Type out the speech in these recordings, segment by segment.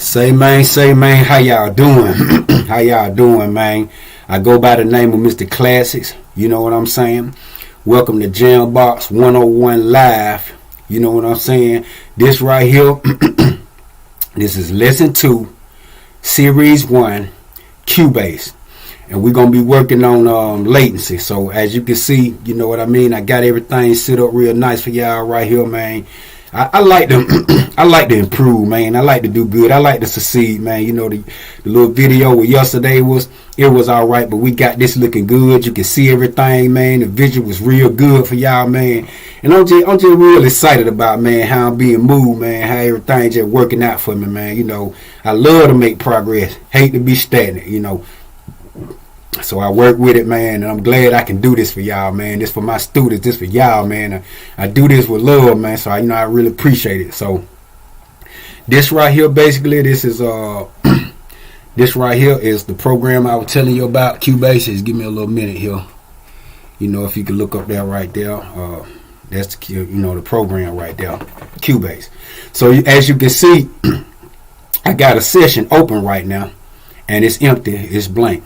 Say man, how y'all doing? How y'all doing, man? I go by the name of MisterClassics, you know what I'm saying? Welcome to JamBox 101 Live, you know what I'm saying? This right here, this is Lesson 2, Series 1, Cubase. And we're going to be working on latency. So as you can see, you know what I mean? I got everything set up real nice for y'all right here, man. I like to I like to improve, man. I like to do good. I like to succeed, man. You know, the little video with yesterday was all right, but we got this looking good. You can see everything, man. The visual was real good for y'all, man. And I'm just real excited about, man, how I'm being moved, man. How everything just working out for me, man. You know, I love to make progress. Hate to be stagnant, you know. So I work with it, man, and I'm glad I can do this for y'all, man. This for my students, this for y'all, man. I do this with love, man. So I really appreciate it. So this right here, basically, this is this right here is the program I was telling you about. Cubase. Just give me a little minute here. You know, if you can look up there right there, that's the program right there, Cubase. So as you can see, I got a session open right now, and it's empty. It's blank.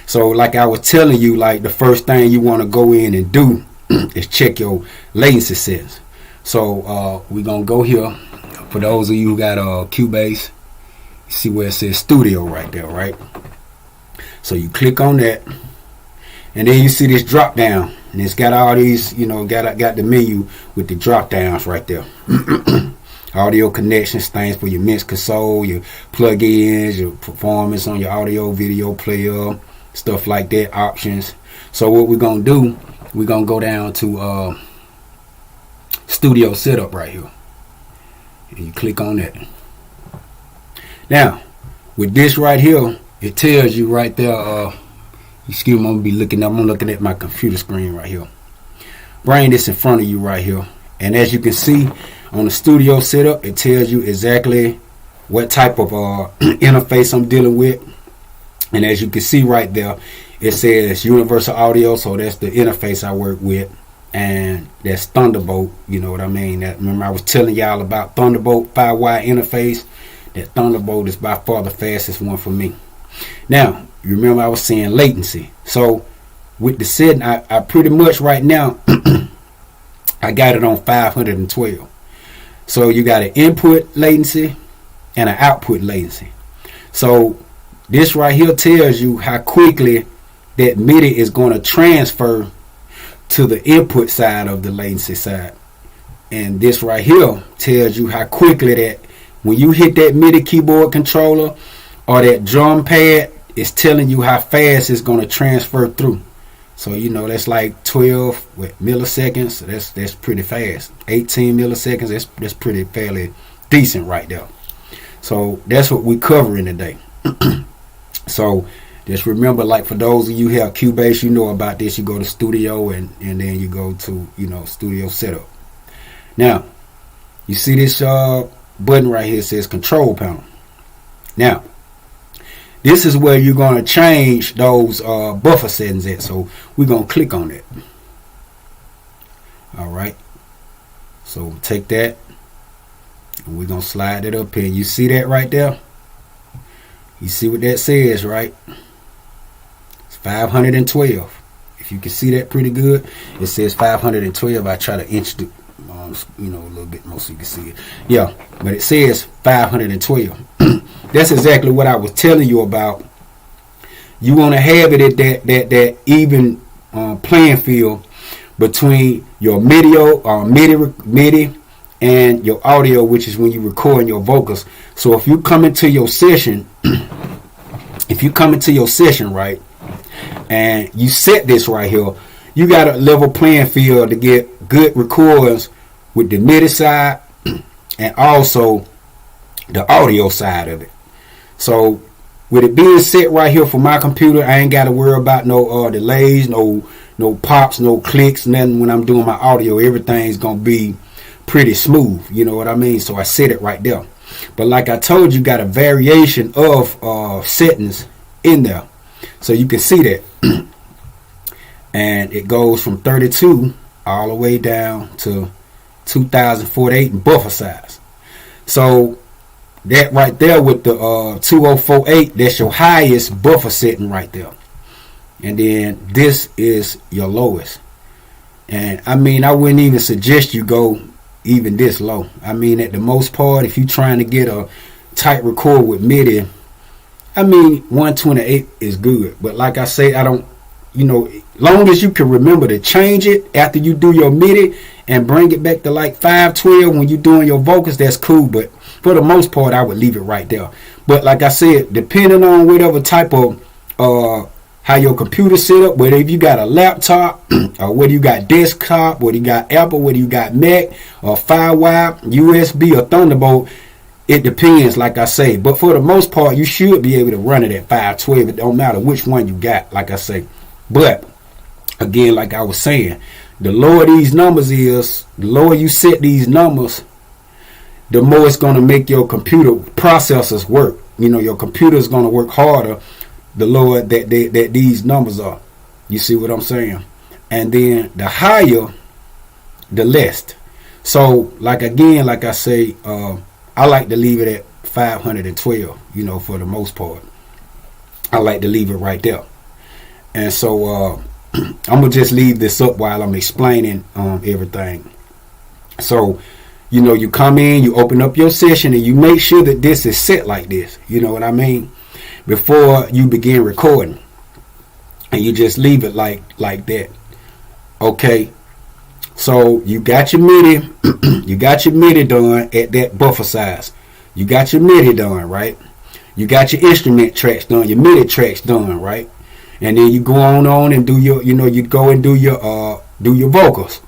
So like I was telling you, like the first thing you want to go in and do is check your latency settings. So we're going to go here. For those of you who got Cubase, you see where it says Studio right there, right? So you click on that, and then you see this drop down, and it's got all these, you know, got the menu with the drop downs right there. Audio connections, things for your mix console, your plugins, your performance on your audio video player, stuff like that, options. So what we're gonna do, we're gonna go down to studio setup right here, and you click on that. Now with this right here, it tells you right there, excuse me, I'm looking at my computer screen right here. Bring this in front of you right here, and as you can see on the studio setup, it tells you exactly what type of interface I'm dealing with. And as you can see right there, it says universal audio, so that's the interface I work with, and that's Thunderbolt, you know what I mean? Remember I was telling y'all about Thunderbolt 5-wire interface. That Thunderbolt is by far the fastest one for me. Now, you remember I was saying latency. So with the setting, I pretty much right now, I got it on 512. So you got an input latency and an output latency. So this right here tells you how quickly that MIDI is going to transfer to the input side of the latency side. And this right here tells you how quickly that when you hit that MIDI keyboard controller or that drum pad, it's telling you how fast it's going to transfer through. So, you know, that's like 12 milliseconds. So that's pretty fast. 18 milliseconds, that's pretty fairly decent right there. So that's what we covering today. So just remember, like for those of you who have Cubase, you know about this. You go to studio and then you go to, you know, studio setup. Now you see this button right here says control panel. Now this is where you're going to change those buffer settings at. So we're going to click on that. All right. So take that and we're going to slide it up here. You see that right there? You see what that says, right? It's 512. If you can see that pretty good, it says 512. I try to inch it, you know, a little bit more so you can see it. Yeah, but it says 512. That's exactly what I was telling you about. You want to have it at that even playing field between your MIDI and your audio, which is when you record your vocals. So if you come into your session, right, and you set this right here, you got a level playing field to get good records with the MIDI side and also the audio side of it. So with it being set right here for my computer, I ain't got to worry about no delays, no pops, no clicks, nothing. When I'm doing my audio, everything's gonna be pretty smooth, you know what I mean? So I set it right there. But like I told you, got a variation of settings in there, so you can see that. And it goes from 32 all the way down to 2048 in buffer size. So that right there with the 2048, that's your highest buffer setting right there. And then this is your lowest. And I mean, I wouldn't even suggest you go even this low. I mean, at the most part, if you're trying to get a tight record with MIDI, I mean, 128 is good. But like I say, I don't, long as you can remember to change it after you do your MIDI and bring it back to like 512 when you're doing your vocals, that's cool. But for the most part, I would leave it right there. But like I said, depending on whatever type of how your computer set up, whether if you got a laptop or whether you got desktop, whether you got Apple, whether you got Mac or Firewire, USB or Thunderbolt, it depends, like I say. But for the most part, you should be able to run it at 512. It don't matter which one you got, like I say. But again, like I was saying, the lower these numbers is, the lower you set these numbers, the more it's going to make your computer processors work. Your computer is going to work harder the lower that these numbers are. You see what I'm saying? And then the higher, the less. So like I say, I like to leave it at 512, for the most part. I like to leave it right there. And so I'm going to just leave this up while I'm explaining everything. So, you come in, you open up your session, and you make sure that this is set like this. You know what I mean? Before you begin recording. And you just leave it like that. Okay. So you got your MIDI, you got your MIDI done at that buffer size. You got your MIDI done, right? You got your instrument tracks done, your MIDI tracks done, right? And then you go on and do your, you go and do your vocals.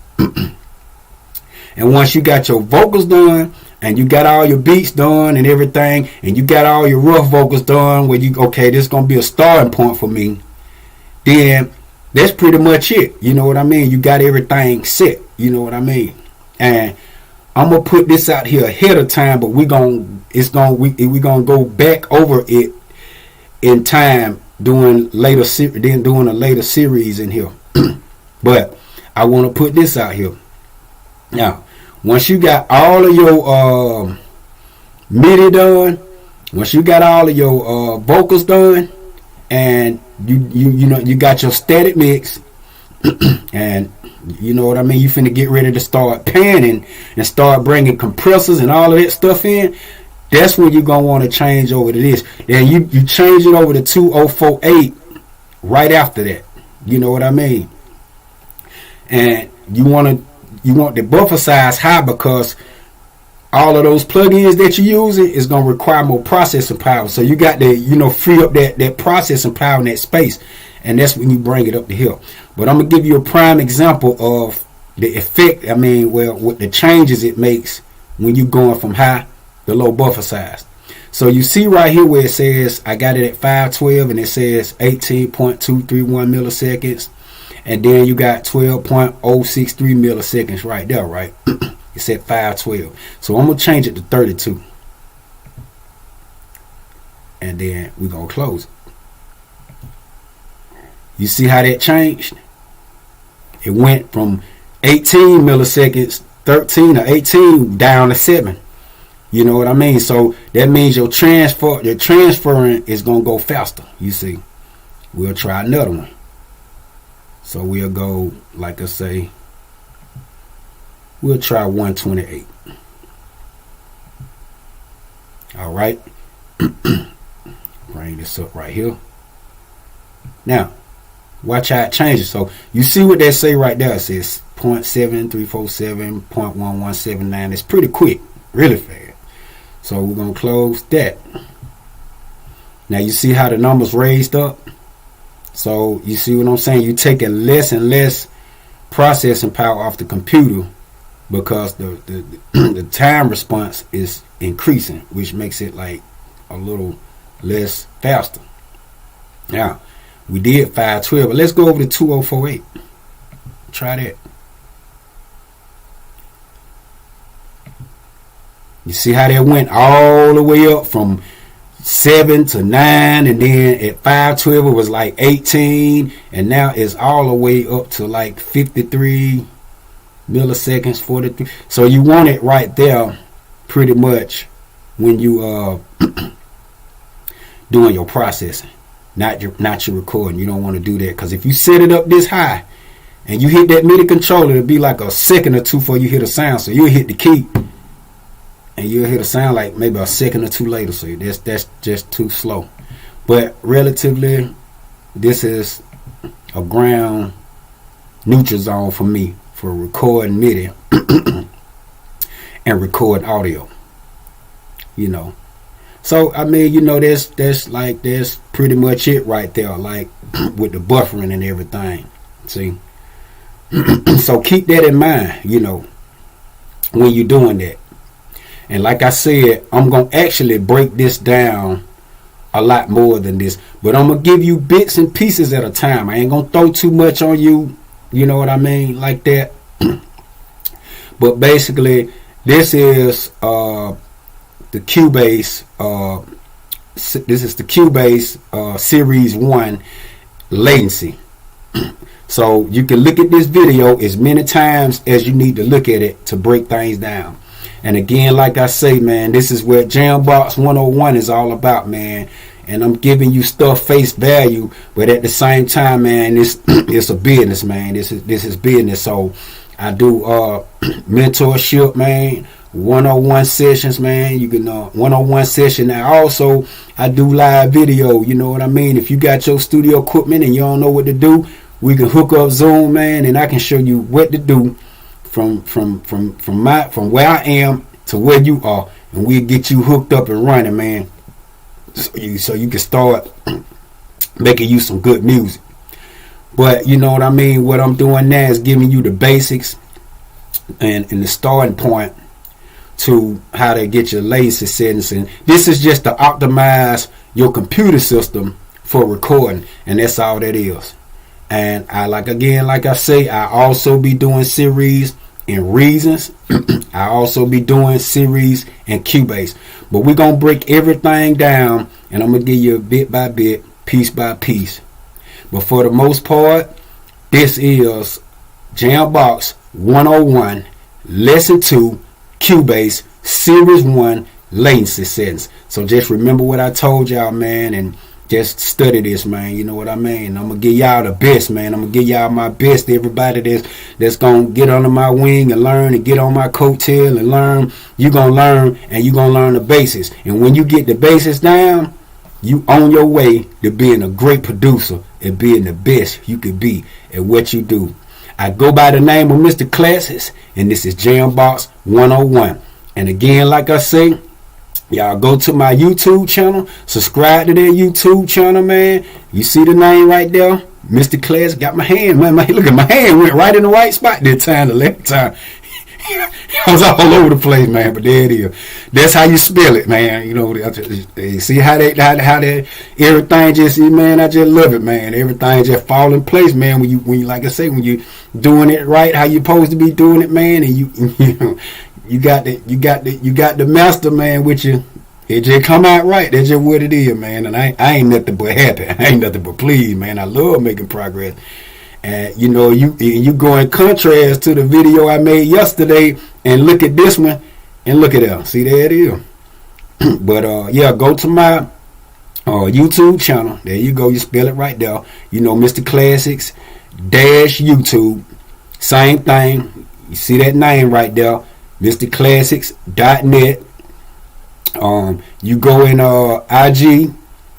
And once you got your vocals done, and you got all your beats done and everything, and you got all your rough vocals done, where this is gonna be a starting point for me, then that's pretty much it. You know what I mean? You got everything set. You know what I mean? And I'm gonna put this out here ahead of time, but we gonna go back over it in time doing a later series in here. But I want to put this out here now. Once you got all of your MIDI done, once you got all of your vocals done, and you got your static mix, and you know what I mean, you finna get ready to start panning and start bringing compressors and all of that stuff in, that's when you're gonna want to change over to this. Then you change it over to 2048 right after that. You know what I mean? And you want the buffer size high, because all of those plugins that you're using is going to require more processing power. So you got to, free up that processing power in that space. And that's when you bring it up to here. But I'm going to give you a prime example of the effect, with the changes it makes when you're going from high to low buffer size. So you see right here where it says, I got it at 512 and it says 18.231 milliseconds. And then you got 12.063 milliseconds right there, right? It's at 512. So I'm going to change it to 32. And then we're going to close it. You see how that changed? It went from 18 milliseconds, 13 or 18 down to 7. You know what I mean? So that means your transferring is going to go faster. You see. We'll try another one. So we'll go, like I say, we'll try 128. All right. Bring this up right here. Now, watch how it changes. So you see what they say right there. It says 0.7347, 0.1179. It's pretty quick, really fast. So we're going to close that. Now you see how the numbers raised up? So you see what I'm saying? You're taking less and less processing power off the computer, because the time response is increasing, which makes it like a little less faster. Now, we did 512, but let's go over to 2048. Try that. You see how that went all the way up from 7 to 9, and then at 512 it was like 18, and now it's all the way up to like 53 milliseconds, 43. So you want it right there pretty much when you doing your processing, not your recording. You don't want to do that, because if you set it up this high and you hit that MIDI controller, it'll be like a second or two before you hit a sound. So you'll hit the key and you'll hit a sound like maybe a second or two later. So that's just too slow. But relatively, this is a ground neutral zone for me for recording MIDI and recording audio. You know. So I mean, you know, that's pretty much it right there, like with the buffering and everything. See? So keep that in mind, you know, when you're doing that. And like I said, I'm going to actually break this down a lot more than this, but I'm going to give you bits and pieces at a time. I ain't going to throw too much on you, you know what I mean, like that. But basically, this is the Cubase, this is the Cubase Series 1 Latency. So you can look at this video as many times as you need to look at it to break things down. And again, like I say, man, this is what JamBox 101 is all about, man. And I'm giving you stuff face value, but at the same time, man, it's a business, man. This is business. So I do mentorship, man, 101 sessions, man. You can 101 session. And also I do live video. You know what I mean? If you got your studio equipment and you don't know what to do, we can hook up Zoom, man, and I can show you what to do from where I am to where you are, and we'll get you hooked up and running, man. So you can start making you some good music. But you know what I mean? What I'm doing now is giving you the basics and the starting point to how to get your latency settings. And this is just to optimize your computer system for recording, and that's all that is. And like I say, I also be doing series and reasons. I also be doing series and Cubase. But we're going to break everything down, and I'm going to give you bit by bit, piece by piece. But for the most part, this is JamBox 101, Lesson 2, Cubase, Series 1, Latency Settings. So just remember what I told y'all, man, and just study this, man. You know what I mean? I'm going to give y'all the best, man. I'm going to give y'all my best. Everybody that's going to get under my wing and learn and get on my coattail and learn, you're going to learn, and you're going to learn the basics. And when you get the basics down, you on your way to being a great producer and being the best you could be at what you do. I go by the name of MisterClassics, and this is JamBox 101. And again, like I say, y'all go to my YouTube channel, subscribe to that YouTube channel, man. You see the name right there, MisterClassics. Got my hand, man. Look at my hand went right in the right spot this time. The last time I was all over the place, man. But there it is. That's how you spell it, man. You know, see how that everything just, man. I just love it, man. Everything just fall in place, man. When you like I say, when you doing it right, how you supposed to be doing it, man, and you got the master, man, with you. It just come out right. That's just what it is, man. And I ain't nothing but happy. I ain't nothing but pleased, man. I love making progress. And you know, you go in contrast to the video I made yesterday, and look at this one, and look at that. See, there it is. But yeah, go to my YouTube channel. There you go. You spell it right there. You know, MisterClassics -YouTube. Same thing. You see that name right there. MisterClassics.net. You go in IG,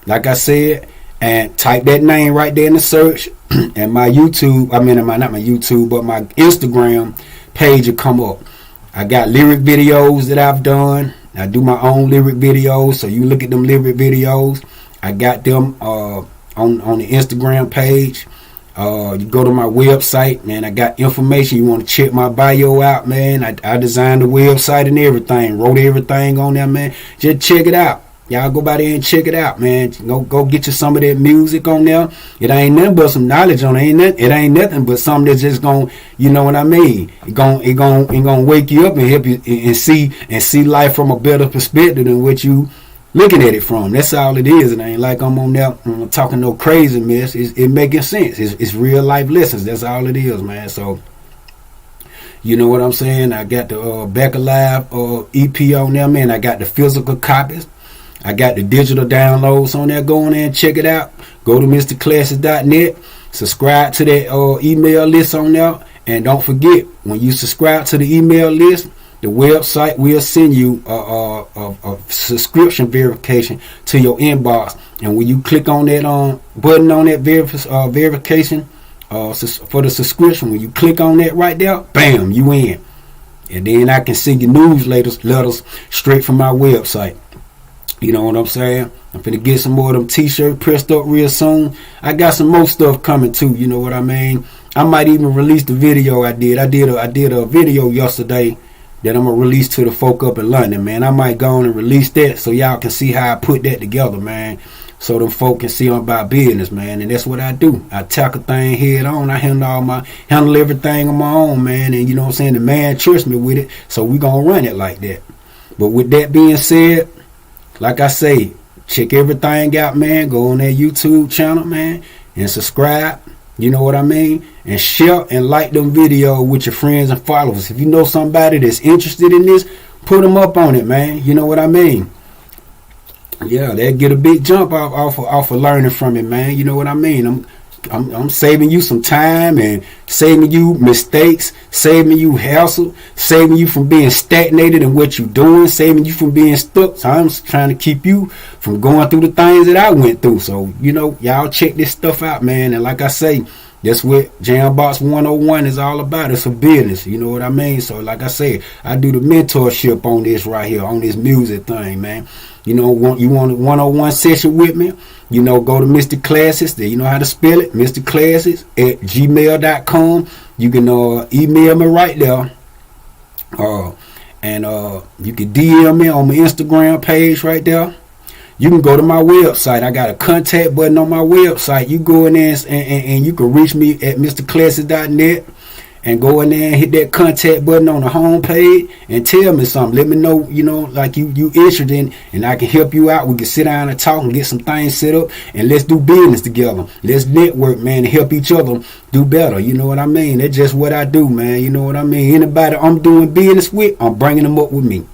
like I said, and type that name right there in the search, and my YouTube, not my YouTube, but my Instagram page will come up. I got lyric videos that I've done. I do my own lyric videos, so you look at them lyric videos. I got them on the Instagram page. You go to my website, man. I got information. You want to check my bio out, man. I designed the website and everything, wrote everything on there, man. Just check it out. Y'all go by there and check it out, man. Go get you some of that music on there. It ain't nothing but some knowledge on it. It ain't nothing but something that's just gonna, you know what I mean? It gonna wake you up and help you and see life from a better perspective than what you looking at it from. That's all it is. It ain't like I'm on there talking no crazy mess. It making sense. It's real life lessons. That's all it is, man. So You know what I'm saying? I got the Back Alive EP on there, man. I got the physical copies. I got the digital downloads on there. Go on there and check it out. Go to MisterClassics.net. Subscribe to that email list on there. And don't forget, when you subscribe to the email list, the website will send you a subscription verification to your inbox. And when you click on that button on that verification for the subscription, when you click on that right there, bam, you in. And then I can send you letters straight from my website. You know what I'm saying? I'm finna get some more of them t-shirts pressed up real soon. I got some more stuff coming too. You know what I mean? I might even release the video I did. I did a video yesterday that I'm gonna release to the folk up in London, man. I might go on and release that so y'all can see how I put that together, man. So them folk can see I'm about business, man. And that's what I do. I tackle thing head on. I handle everything on my own, man. And you know what I'm saying? The man trusts me with it, so we gonna run it like that. But with that being said, like I say, check everything out, man. Go on that YouTube channel, man, and subscribe. You know what I mean? And share and like them videos with your friends and followers. If you know somebody that's interested in this, put them up on it, man. You know what I mean? Yeah, they'll get a big jump off of learning from it, man. You know what I mean? I'm saving you some time and saving you mistakes, saving you hassle, saving you from being stagnated in what you're doing, saving you from being stuck. So I'm trying to keep you from going through the things that I went through. So, you know, y'all check this stuff out, man. And like I say, that's what JamBox 101 is all about. It's a business, you know what I mean? So like I said, I do the mentorship on this right here, on this music thing, man. You know, you want a 101 session with me? You know, go to MisterClassics. There, you know how to spell it. MisterClassics at gmail.com. You can email me right there. And you can DM me on my Instagram page right there. You can go to my website. I got a contact button on my website. You go in there and you can reach me at MisterClassics.net. And go in there and hit that contact button on the home page and tell me something. Let me know, you know, like you interested in, and I can help you out. We can sit down and talk and get some things set up, and let's do business together. Let's network, man, and help each other do better. You know what I mean? That's just what I do, man. You know what I mean? Anybody I'm doing business with, I'm bringing them up with me.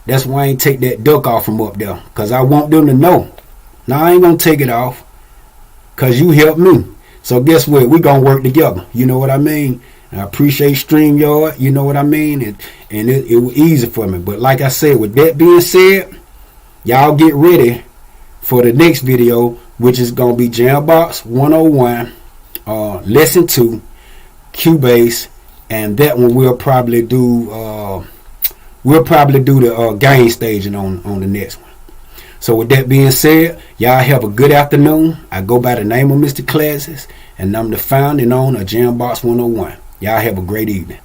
That's why I ain't take that duck off from up there, because I want them to know. Now, I ain't going to take it off because you helped me. So guess what? We going to work together. You know what I mean? I appreciate StreamYard. You know what I mean? And it was easy for me. But like I said, with that being said, y'all get ready for the next video, which is going to be JamBox 101, Lesson 2, Cubase. And that one we'll probably do the gain staging on the next one. So with that being said, y'all have a good afternoon. I go by the name of MisterClassics, and I'm the founder and owner of JamBox 101. Y'all have a great evening.